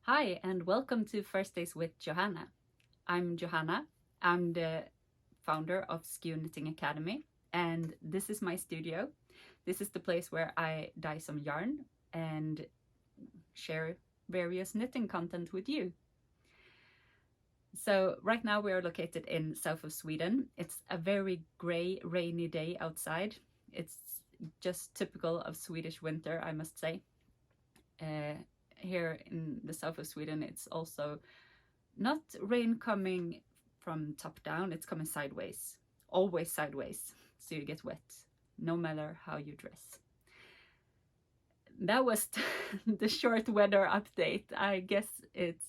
Hi, and welcome to First Days with Johanna. I'm Johanna. I'm the founder of Skew Knitting Academy, and this is my studio. This is the place where I dye some yarn and share various knitting content with you. So right now we are located in south of Sweden. It's a very grey, rainy day outside. It's just typical of Swedish winter, I must say. Here in the south of Sweden, it's also not rain coming from top down, it's coming sideways, always sideways, so you get wet no matter how you dress. That was the short weather update. I guess it's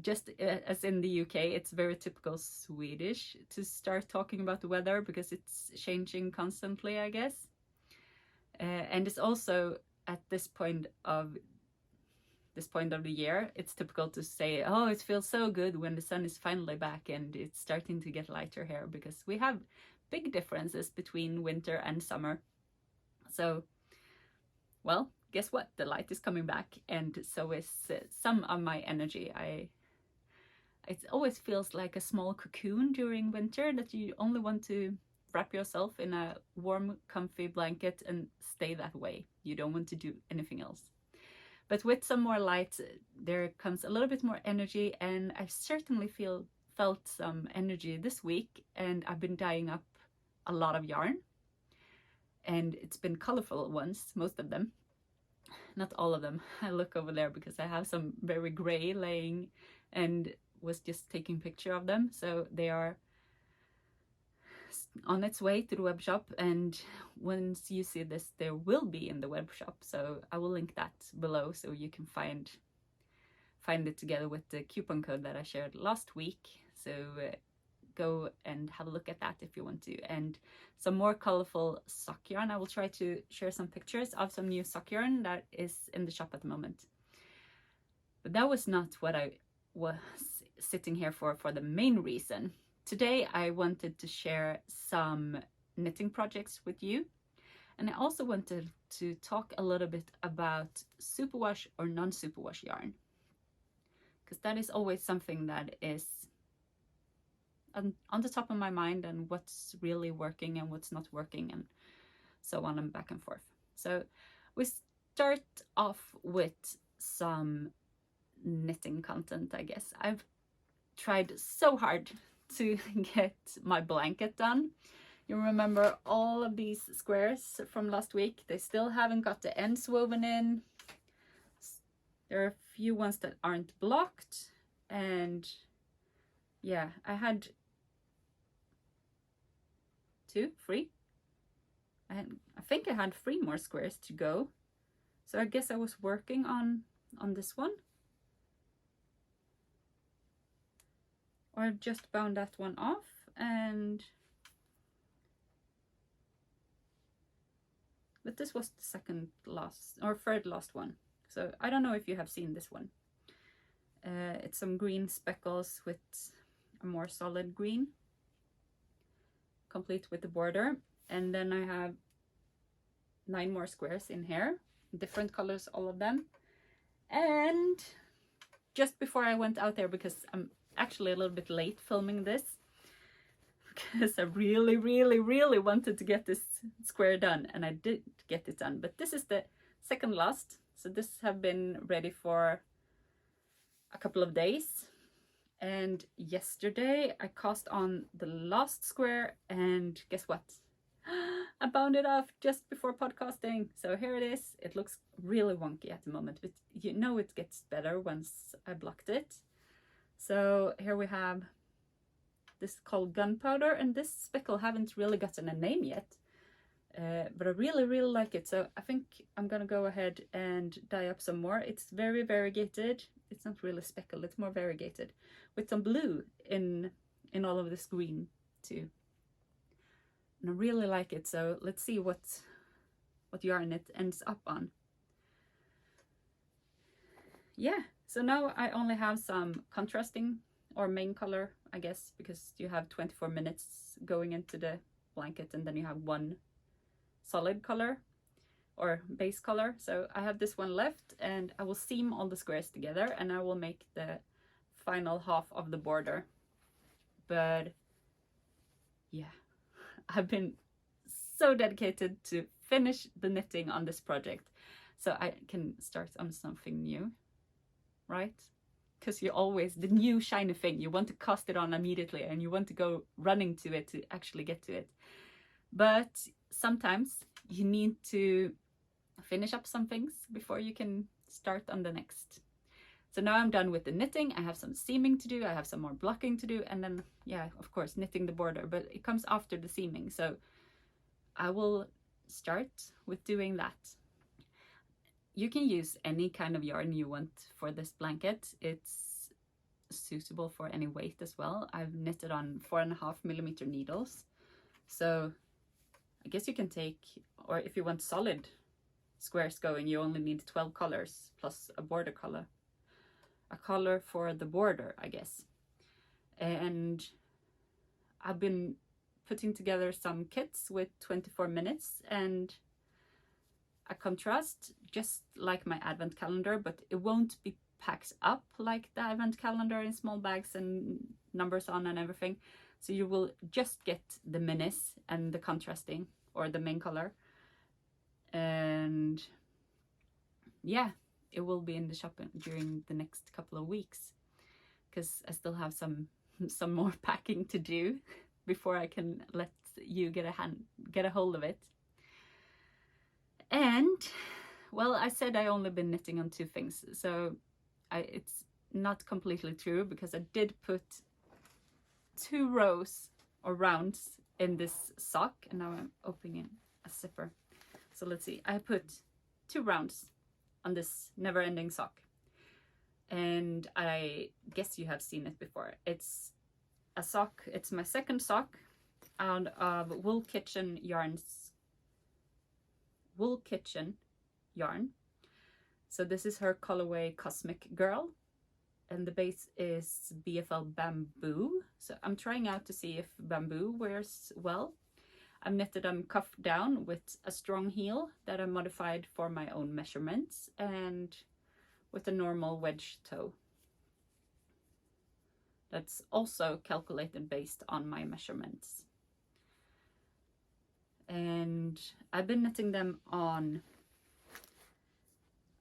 just as in the UK, it's very typical Swedish to start talking about the weather because it's changing constantly, I guess. And it's also at this point of the year, it's typical to say, oh, it feels so good when the sun is finally back and it's starting to get lighter here, because we have big differences between winter and summer. So, well, guess what? The light is coming back, and so is some of my energy. It always feels like a small cocoon during winter that you only want to wrap yourself in a warm, comfy blanket and stay that way. You don't want to do anything else. But with some more light, there comes a little bit more energy, and I certainly felt some energy this week, and I've been dyeing up a lot of yarn. And it's been colorful ones, most of them. Not all of them. I look over there because I have some very gray laying and was just taking picture of them. So they are on its way to the web shop, and once you see this, there will be in the web shop, so I will link that below so you can find it together with the coupon code that I shared last week. So go and have a look at that if you want to. And some more colorful sock yarn. I will try to share some pictures of some new sock yarn that is in the shop at the moment. But that was not what I was sitting here for the main reason. Today I wanted to share some knitting projects with you, and I also wanted to talk a little bit about superwash or non-superwash yarn, because that is always something that is on the top of my mind, and what's really working and what's not working, and so on and back and forth. So we start off with some knitting content, I guess. I've tried so hard to get my blanket done. You remember all of these squares from last week? They still haven't got the ends woven in. There are a few ones that aren't blocked, and yeah, I had three. I think I had 3 more squares to go. So I guess I was working on this one. Or I've just bound that one off, but this was the second last or third last one. So I don't know if you have seen this one. It's some green speckles with a more solid green, complete with the border. And then I have 9 more squares in here, different colors, all of them. And just before I went out there, because I'm actually a little bit late filming this, because I really wanted to get this square done, and I did get it done. But this is the second last, so this have been ready for a couple of days. And yesterday I cast on the last square, and guess what? I bound it off just before podcasting. So here it is. It looks really wonky at the moment, but you know it gets better once I blocked it. So here we have this called Gunpowder, and this speckle haven't really gotten a name yet, but I really like it. So I think I'm gonna go ahead and dye up some more. It's very variegated. It's not really speckled, it's more variegated, with some blue in all of this green too. And I really like it, so let's see what yarn it ends up on. Yeah, so now I only have some contrasting or main color, I guess, because you have 24 minutes going into the blanket, and then you have 1 solid color. or base color. So I have this one left, and I will seam all the squares together, and I will make the final half of the border. But yeah, I've been so dedicated to finish the knitting on this project so I can start on something new, right? Because you always, the new shiny thing, you want to cast it on immediately and you want to go running to it to actually get to it. But sometimes you need to finish up some things before you can start on the next. So now I'm done with the knitting. I have some seaming to do, I have some more blocking to do, and then, yeah, of course, knitting the border, but it comes after the seaming. So I will start with doing that. You can use any kind of yarn you want for this blanket. It's suitable for any weight as well. I've knitted on 4.5mm needles. So I guess you can take, or if you want solid squares going, you only need 12 colors plus a border color. A color for the border, I guess. And I've been putting together some kits with 24 minutes and a contrast, just like my advent calendar, but it won't be packed up like the advent calendar in small bags and numbers on and everything. So you will just get the minis and the contrasting, or the main color. And yeah, it will be in the shop during the next couple of weeks, because I still have some more packing to do before I can let you get a hold of it. And well, I said I only been knitting on 2 things, so it's not completely true, because I did put 2 rows or rounds in this sock, and now I'm opening a zipper. So let's see, I put 2 rounds on this never-ending sock, and I guess you have seen it before. It's a sock, it's my second sock out of Wool Kitchen yarn. So this is her colorway Cosmic Girl, and the base is BFL Bamboo. So I'm trying out to see if bamboo wears well. I've knitted them cuff down with a strong heel that I modified for my own measurements, and with a normal wedge toe that's also calculated based on my measurements. And I've been knitting them on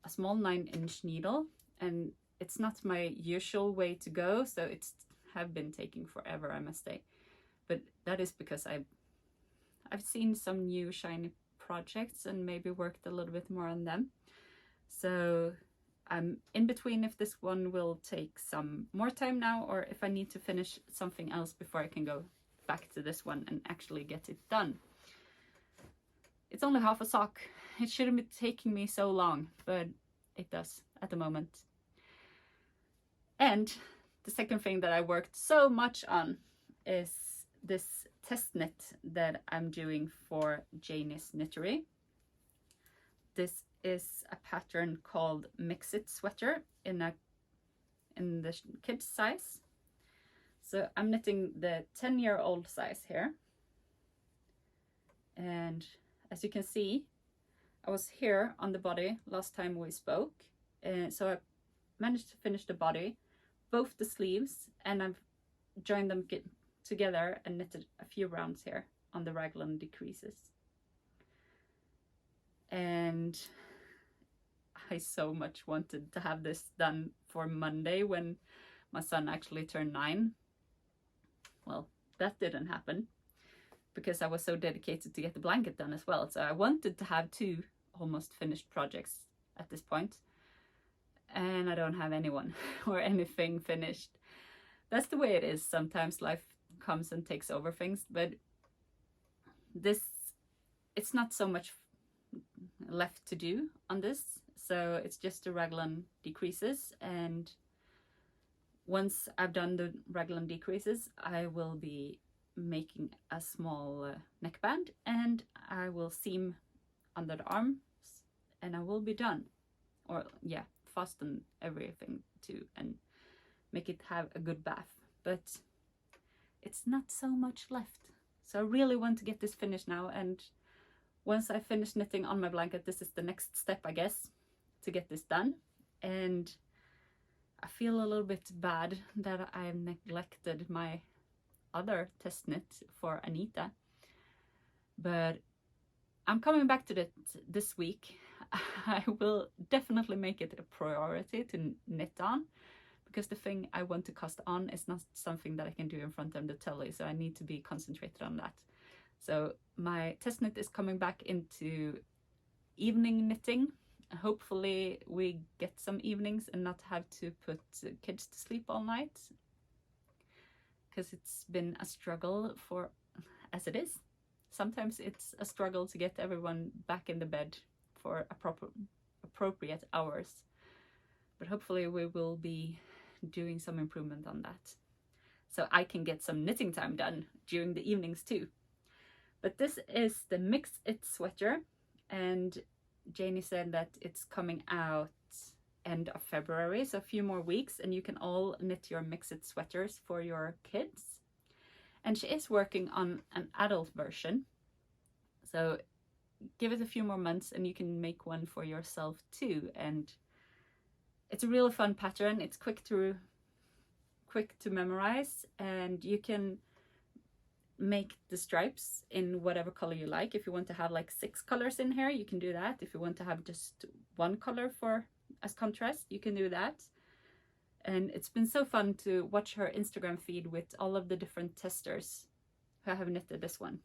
a small 9-inch needle, and it's not my usual way to go, so it's have been taking forever, I must say. But that is because I've seen some new shiny projects and maybe worked a little bit more on them. So I'm in between if this one will take some more time now, or if I need to finish something else before I can go back to this one and actually get it done. It's only half a sock. It shouldn't be taking me so long, but it does at the moment. And the second thing that I worked so much on is this test knit that I'm doing for Janeysknittary. This is a pattern called Mix It Sweater in the kids size. So I'm knitting the 10-year-old size here. And as you can see, I was here on the body last time we spoke. So I managed to finish the body, both the sleeves, and I've joined them together and knitted a few rounds here on the raglan decreases. And I so much wanted to have this done for Monday when my son actually turned 9. Well, that didn't happen because I was so dedicated to get the blanket done as well. So I wanted to have 2 almost finished projects at this point, and I don't have anyone or anything finished. That's the way it is. Sometimes life comes and takes over things, but it's not so much left to do on this. So it's just the raglan decreases, and once I've done the raglan decreases, I will be making a small neckband, and I will seam under the arms, and I will be done. Or yeah, fasten everything too and make it have a good bath. But it's not so much left, so I really want to get this finished now. And once I finish knitting on my blanket, this is the next step, I guess, to get this done. And I feel a little bit bad that I neglected my other test knit for Anita, but I'm coming back to that this week. I will definitely make it a priority to knit on, because the thing I want to cast on is not something that I can do in front of the telly, so I need to be concentrated on that. So my test knit is coming back into evening knitting. Hopefully we get some evenings and not have to put kids to sleep all night, because it's been a struggle for, as it is. Sometimes it's a struggle to get everyone back in the bed for appropriate hours, but hopefully we will be doing some improvement on that, so I can get some knitting time done during the evenings too. But this is the Mix It sweater, and Janie said that it's coming out end of February, so a few more weeks, and you can all knit your Mix It sweaters for your kids. And she is working on an adult version, so give it a few more months and you can make one for yourself too. And it's a really fun pattern. It's quick to memorize, and you can make the stripes in whatever color you like. If you want to have like 6 colors in here, you can do that. If you want to have just one color for as contrast, you can do that. And it's been so fun to watch her Instagram feed with all of the different testers who have knitted this one.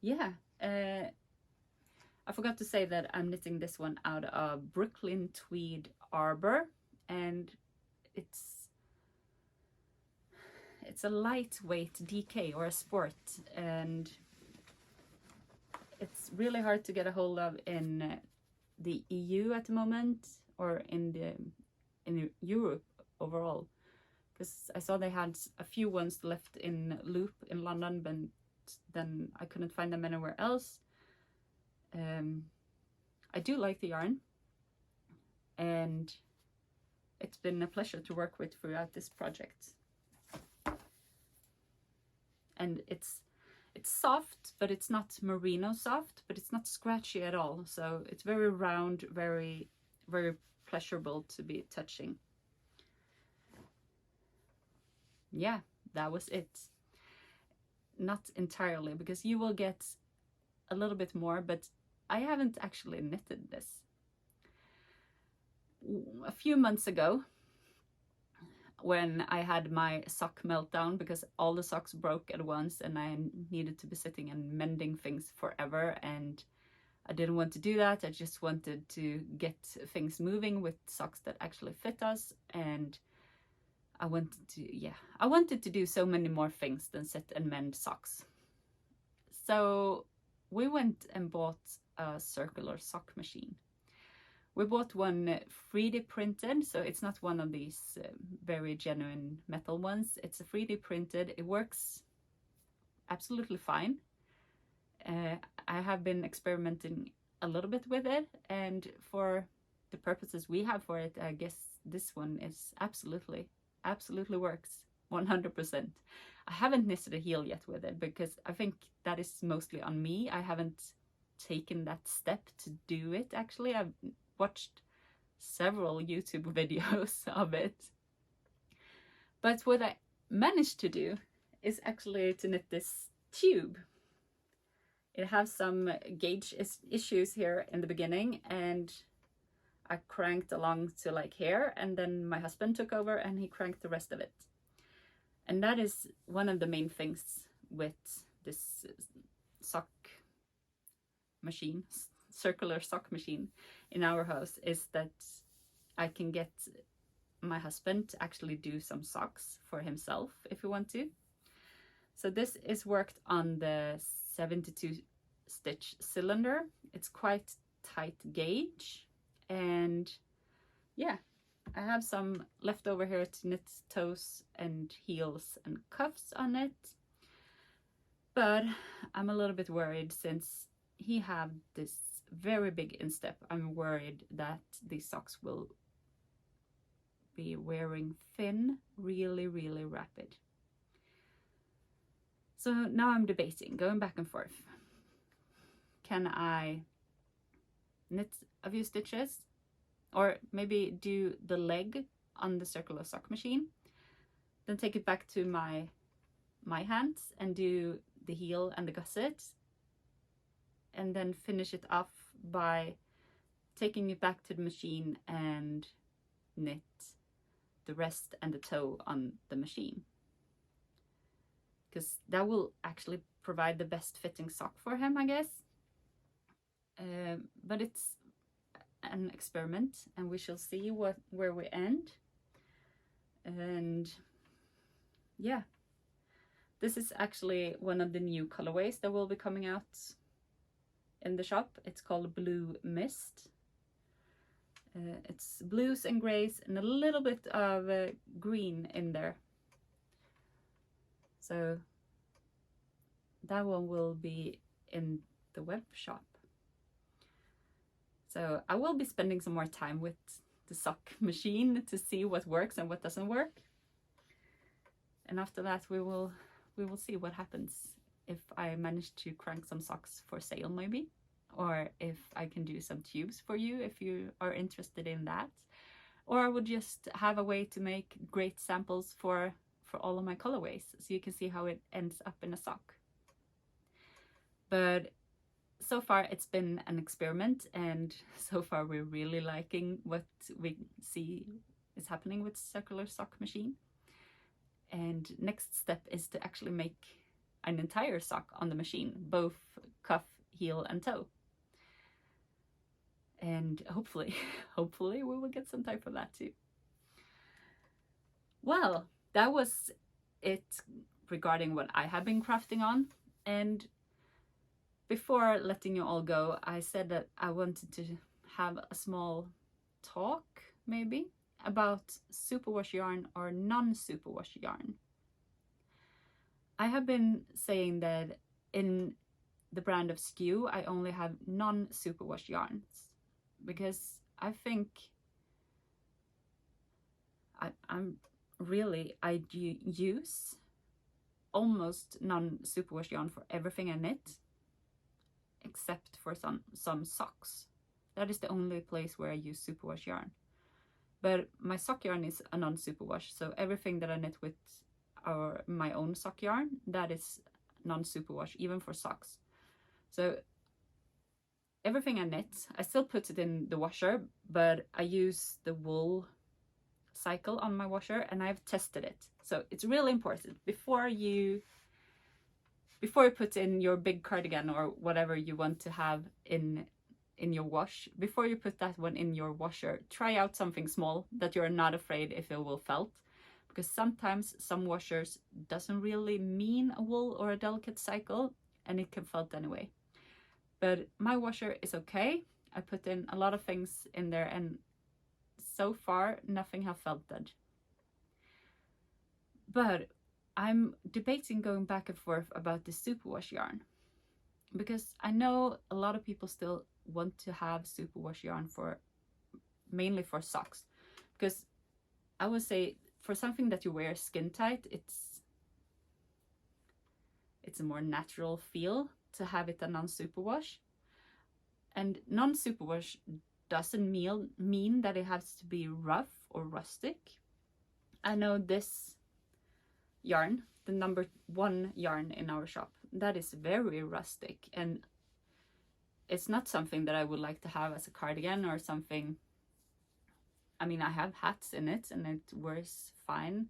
Yeah, I forgot to say that I'm knitting this one out of Brooklyn Tweed Arbor, and it's a lightweight DK or a sport, and it's really hard to get a hold of in the EU at the moment, or in Europe overall, because I saw they had a few ones left in Loop in London, but then I couldn't find them anywhere else. I do like the yarn, and it's been a pleasure to work with throughout this project. And it's soft, but it's not merino soft, but it's not scratchy at all. So it's very round, very, very pleasurable to be touching. Yeah, that was it. Not entirely, because you will get a little bit more, but I haven't actually knitted this. A few months ago, when I had my sock meltdown because all the socks broke at once and I needed to be sitting and mending things forever, and I didn't want to do that. I just wanted to get things moving with socks that actually fit us, and I wanted to do so many more things than sit and mend socks. So we went and bought a circular sock machine. We bought one 3D printed, so it's not one of these very genuine metal ones. It's a 3D printed. It works absolutely fine. I have been experimenting a little bit with it, and for the purposes we have for it, I guess this one is absolutely works 100%. I haven't knitted a heel yet with it, because I think that is mostly on me. I haven't taken that step to do it. Actually, I've watched several YouTube videos of it, but what I managed to do is actually to knit this tube. It has some gauge issues here in the beginning, and I cranked along to like here, and then my husband took over and he cranked the rest of it. And that is one of the main things with this sock machine, circular sock machine in our house, is that I can get my husband to actually do some socks for himself if he wants to. So this is worked on the 72 stitch cylinder. It's quite tight gauge, and yeah, I have some left over here to knit toes and heels and cuffs on it, but I'm a little bit worried since he have this very big instep. I'm worried that these socks will be wearing thin really rapid. So now I'm debating, going back and forth. Can I knit a few stitches, or maybe do the leg on the circular sock machine, then take it back to my hands and do the heel and the gusset, and then finish it off by taking it back to the machine and knit the rest and the toe on the machine, because that will actually provide the best fitting sock for him, I guess. But it's an experiment, and we shall see where we end. And yeah, this is actually one of the new colorways that will be coming out in the shop. It's called Blue Mist. It's blues and grays and a little bit of green in there. So that one will be in the web shop. So I will be spending some more time with the sock machine to see what works and what doesn't work. And after that we will see what happens, if I manage to crank some socks for sale maybe, or if I can do some tubes for you if you are interested in that, or I would just have a way to make great samples for all of my colorways, so you can see how it ends up in a sock. But so far it's been an experiment, and so far we're really liking what we see is happening with circular sock machine. And next step is to actually make an entire sock on the machine, both cuff, heel and toe. And hopefully we will get some time for that too. Well, that was it regarding what I have been crafting on. And before letting you all go, I said that I wanted to have a small talk maybe about superwash yarn or non-superwash yarn. I have been saying that in the brand of Skew I only have non-superwash yarns, because I think I use almost non-superwash yarn for everything I knit, except for some socks. That is the only place where I use superwash yarn. But my sock yarn is a non-superwash, so everything that I knit with my own sock yarn, that is non-superwash, even for socks. So everything I knit, I still put it in the washer, but I use the wool cycle on my washer, and I've tested it. So it's really important before you put in your big cardigan or whatever you want to have in your wash, before you put that one in your washer, try out something small that you're not afraid if it will felt, because sometimes some washers doesn't really mean a wool or a delicate cycle, and it can felt anyway. But my washer is okay. I put in a lot of things in there, and so far nothing have felted. But I'm debating going back and forth about the superwash yarn, because I know a lot of people still want to have superwash yarn mainly for socks, because I would say for something that you wear skin tight, it's a more natural feel to have it a non-superwash. And non-superwash doesn't mean that it has to be rough or rustic. I know this yarn, the number 1 yarn in our shop, that is very rustic, and it's not something that I would like to have as a cardigan or something. I mean, I have hats in it and it wears fine,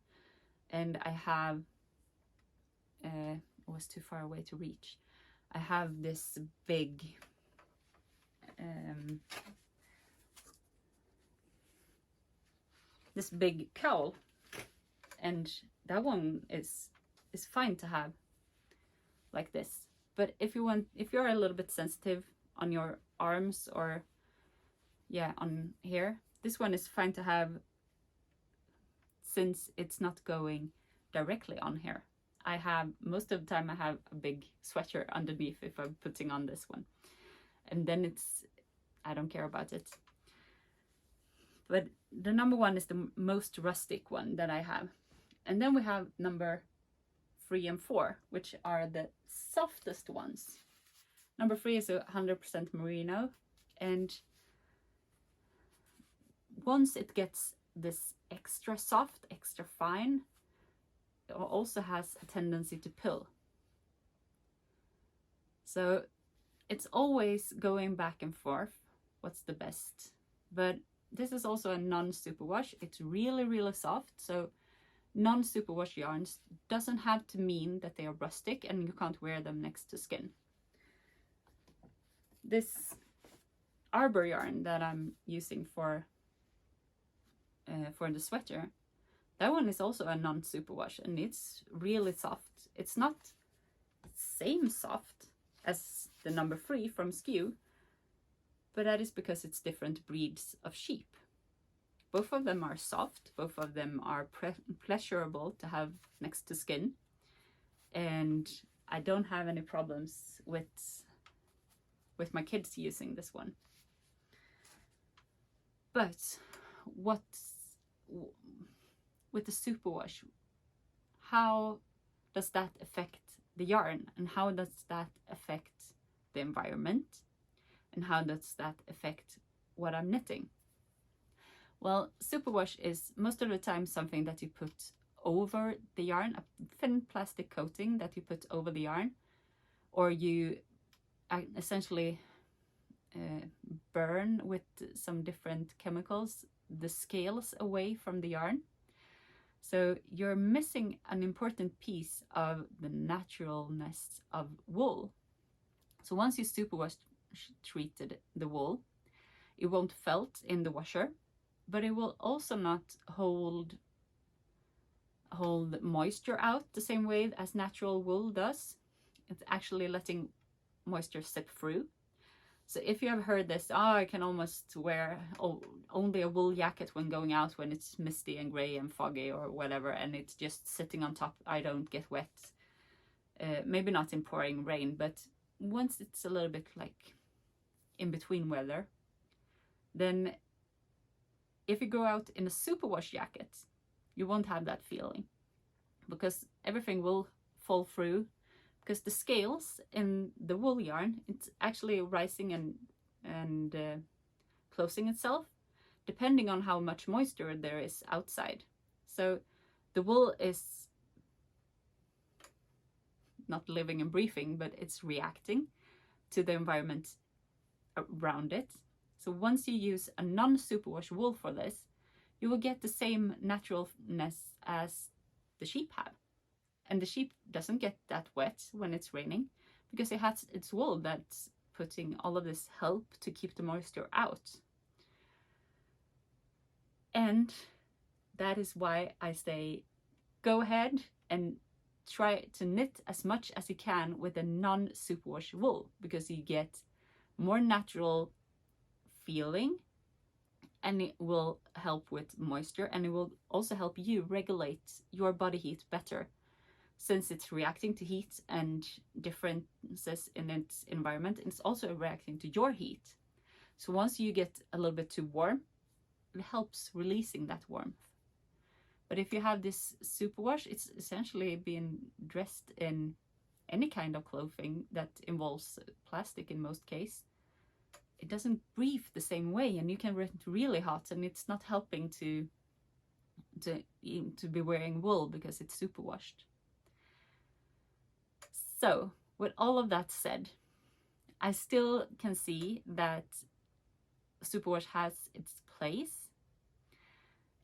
and I have it was too far away to reach. I have this big cowl, and that one is fine to have like this. But if you're a little bit sensitive on your arms, or yeah, on here, this one is fine to have, since it's not going directly on here. Most of the time I have a big sweater underneath if I'm putting on this one, and then I don't care about it. But the number 1 is the most rustic one that I have. And then we have number 3 and 4, which are the softest ones. Number 3 is 100% merino, and once it gets this extra soft, extra fine, it also has a tendency to pill. So it's always going back and forth, what's the best. But this is also a non-superwash. It's really, really soft. So non-superwash yarns doesn't have to mean that they are rustic and you can't wear them next to skin. This arbor yarn that I'm using for the sweater, that one is also a non-superwash, and it's really soft. It's not the same soft as the number 3 from Skew, but that is because it's different breeds of sheep. Both of them are soft, both of them are pleasurable to have next to skin, and I don't have any problems with my kids using this one. But with the superwash, how does that affect the yarn, and how does that affect the environment, and how does that affect what I'm knitting? Well, superwash is most of the time something that you put over the yarn, a thin plastic coating that you put over the yarn, or you essentially burn with some different chemicals the scales away from the yarn. So you're missing an important piece of the naturalness of wool. So once you superwash treated the wool, it won't felt in the washer, but it will also not hold moisture out the same way as natural wool does. It's actually letting moisture seep through. So if you have heard this, I can almost wear only a wool jacket when going out when it's misty and grey and foggy or whatever, and it's just sitting on top, I don't get wet. Maybe not in pouring rain, but once it's a little bit like in between weather, then if you go out in a superwash jacket, you won't have that feeling, because everything will fall through, because the scales in the wool yarn, it's actually rising and closing itself depending on how much moisture there is outside. So the wool is not living and breathing, but it's reacting to the environment around it. So once you use a non-superwash wool for this, you will get the same naturalness as the sheep have. And the sheep doesn't get that wet when it's raining, because it has its wool that's putting all of this help to keep the moisture out. And that is why I say go ahead and try to knit as much as you can with a non-superwash wool, because you get more natural feeling, and it will help with moisture, and it will also help you regulate your body heat better, since it's reacting to heat and differences in its environment. It's also reacting to your heat. So once you get a little bit too warm, it helps releasing that warmth. But if you have this superwash, it's essentially being dressed in any kind of clothing that involves plastic in most cases. It doesn't breathe the same way, and you can get really hot, and it's not helping to be wearing wool because it's superwashed. So with all of that said, I still can see that superwash has its place,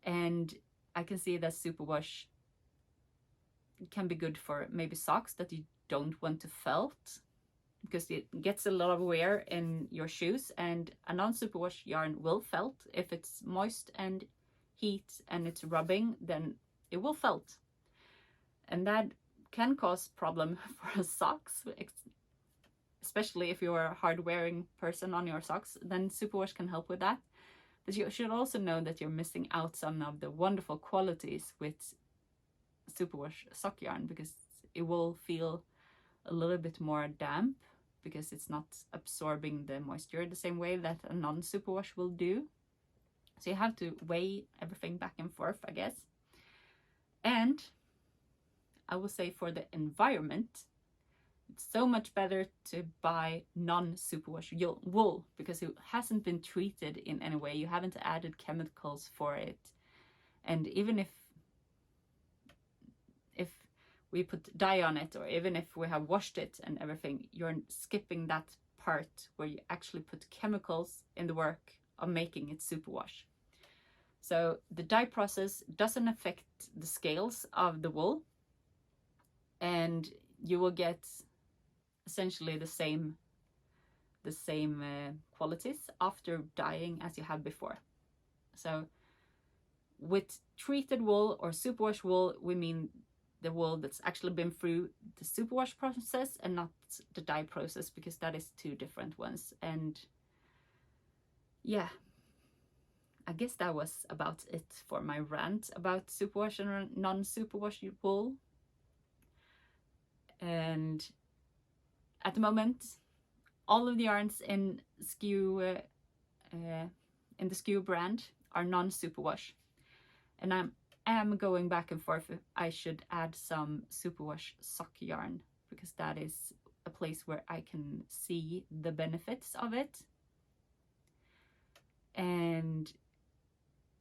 and I can see that superwash can be good for maybe socks that you don't want to felt, because it gets a lot of wear in your shoes, and a non-superwash yarn will felt. If it's moist and heat and it's rubbing, then it will felt, and that can cause problem for socks, especially if you're a hard wearing person on your socks. Then superwash can help with that. But you should also know that you're missing out some of the wonderful qualities with superwash sock yarn, because it will feel a little bit more damp, because it's not absorbing the moisture the same way that a non-superwash will do. So you have to weigh everything back and forth, I guess. And I will say for the environment, it's so much better to buy non-superwash wool because it hasn't been treated in any way. You haven't added chemicals for it. And even if we put dye on it, or even if we have washed it and everything, you're skipping that part where you actually put chemicals in the work of making it superwash. So the dye process doesn't affect the scales of the wool, and you will get essentially the same qualities after dyeing as you had before. So with treated wool or superwash wool, we mean the wool that's actually been through the superwash process and not the dye process, because that is two different ones. And yeah, I guess that was about it for my rant about superwash and non-superwash wool. And at the moment, all of the yarns in the SKU brand are non-superwash, and I am going back and forth if I should add some superwash sock yarn, because that is a place where I can see the benefits of it, and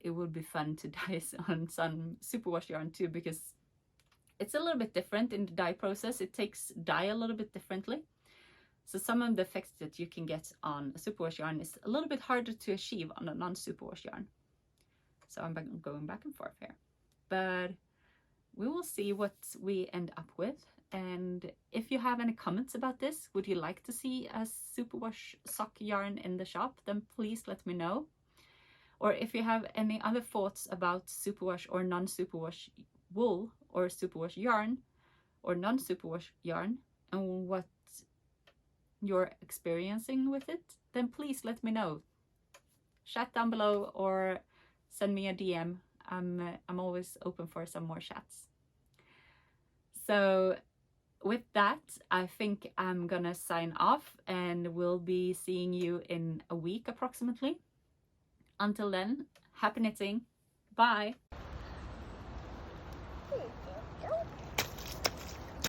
it would be fun to dye on some superwash yarn too, because it's a little bit different in the dye process. It takes dye a little bit differently. So some of the effects that you can get on a superwash yarn is a little bit harder to achieve on a non-superwash yarn. So I'm going back and forth here. But we will see what we end up with. And if you have any comments about this, would you like to see a superwash sock yarn in the shop, then please let me know. Or if you have any other thoughts about superwash or non-superwash wool, or superwash yarn or non-superwash yarn, and what you're experiencing with it, then please let me know. Chat down below or send me a DM. I'm always open for some more chats. So with that, I think I'm gonna sign off, and we'll be seeing you in a week approximately. Until then, happy knitting. Bye.